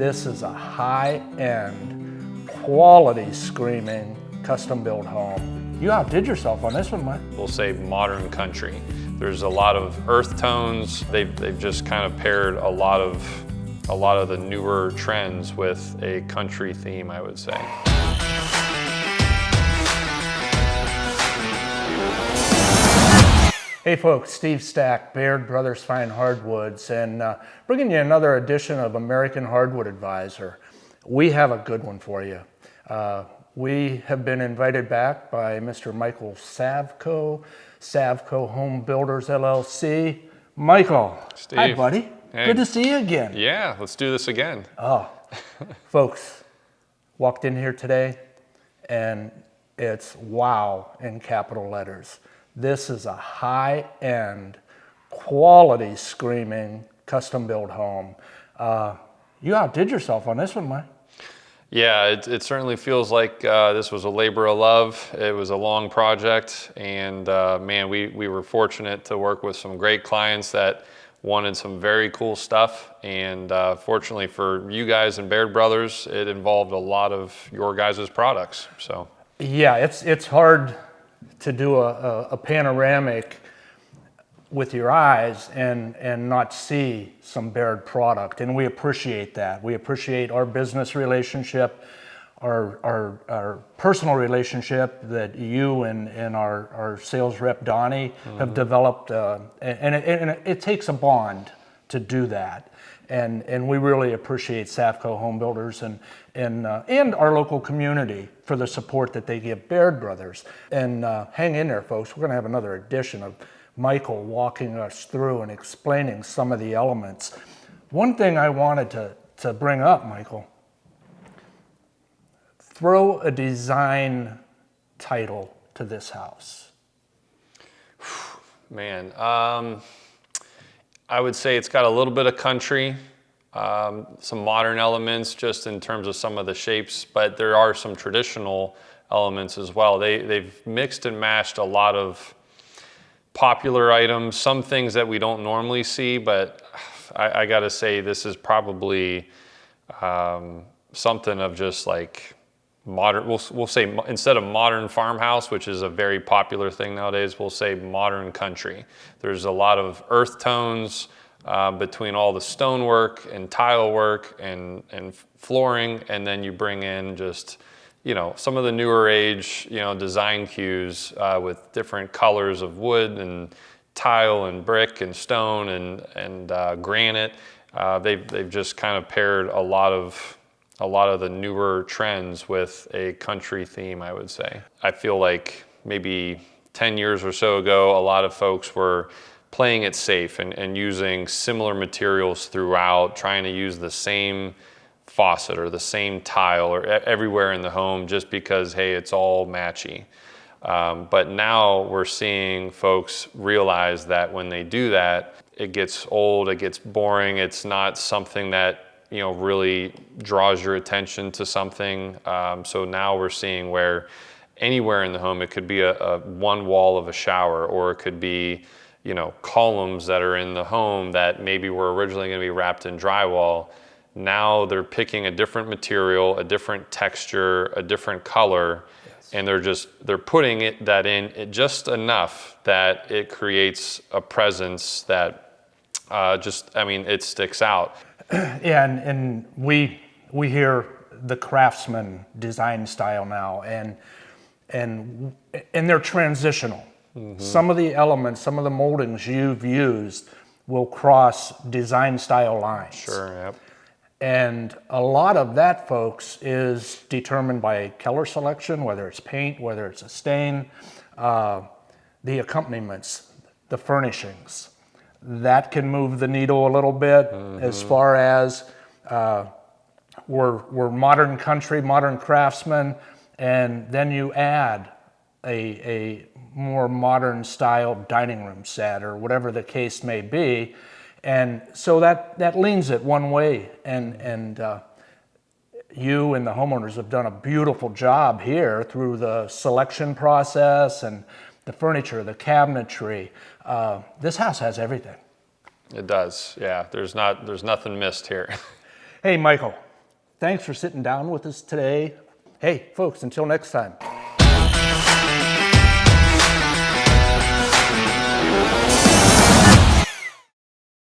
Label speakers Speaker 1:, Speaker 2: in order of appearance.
Speaker 1: This is a high-end, quality screaming custom built home. You outdid yourself on this one, Mike.
Speaker 2: We'll say modern country. There's a lot of earth tones. They've just kind of paired a lot of the newer trends with a country theme, I would say.
Speaker 1: Hey folks, Steve Stack, Baird Brothers Fine Hardwoods, and bringing you another edition of American Hardwood Advisor. We have a good one for you. We have been invited back by Mr. Michael Savko Home Builders, LLC. Michael,
Speaker 2: Steve.
Speaker 1: Hi buddy.
Speaker 2: Hey.
Speaker 1: Good to see you again.
Speaker 2: Yeah, let's do this again.
Speaker 1: Oh, folks, walked in here today and it's wow in capital letters. This is a high-end, quality screaming custom built home. You outdid yourself on this one, Mike.
Speaker 2: Yeah, it certainly feels like this was a labor of love. It was a long project, and man, we were fortunate to work with some great clients that wanted some very cool stuff. And fortunately for you guys and Baird Brothers, it involved a lot of your guys' products. So
Speaker 1: yeah, it's hard to do a panoramic with your eyes and not see some Baird product, and we appreciate that. We appreciate our business relationship, our personal relationship that you and our sales rep Donnie have developed, and it takes a bond to do that, and we really appreciate Savko Home Builders and our local community for the support that they give Baird Brothers. And hang in there, folks. We're going to have another edition of Michael walking us through and explaining some of the elements. One thing I wanted to bring up, Michael, throw a design title to this house.
Speaker 2: Man, I would say it's got a little bit of country, some modern elements just in terms of some of the shapes, but there are some traditional elements as well. They've mixed and matched a lot of popular items, some things that we don't normally see, but I gotta say this is probably something of just like modern, we'll say instead of modern farmhouse, which is a very popular thing nowadays, we'll say modern country. There's a lot of earth tones between all the stonework and tile work and flooring, and then you bring in just, you know, some of the newer age, you know, design cues with different colors of wood and tile and brick and stone and granite. They've just kind of paired a lot of the newer trends with a country theme, I would say. I feel like maybe 10 years or so ago, a lot of folks were playing it safe and using similar materials throughout, trying to use the same faucet or the same tile or everywhere in the home just because, hey, it's all matchy. But now we're seeing folks realize that when they do that, it gets old, it gets boring, it's not something that, you know, really draws your attention to something. So now we're seeing where anywhere in the home, it could be a one wall of a shower, or it could be, you know, columns that are in the home that maybe were originally going to be wrapped in drywall. Now they're picking a different material, a different texture, a different color, yes, and they're putting that in just enough that it creates a presence that it sticks out.
Speaker 1: Yeah, and we hear the Craftsman design style now, and they're transitional. Mm-hmm. Some of the elements, some of the moldings you've used will cross design style lines.
Speaker 2: Sure, yep.
Speaker 1: And a lot of that, folks, is determined by color selection, whether it's paint, whether it's a stain, the accompaniments, the furnishings. That can move the needle a little bit, mm-hmm, as far as we're modern country, modern craftsman, and then you add a more modern style dining room set or whatever the case may be. And so that leans it one way, and you and the homeowners have done a beautiful job here through the selection process and the furniture, the cabinetry. This house has everything.
Speaker 2: It does, yeah. There's nothing missed here.
Speaker 1: Hey, Michael, Thanks for sitting down with us today. Hey, folks, until next time.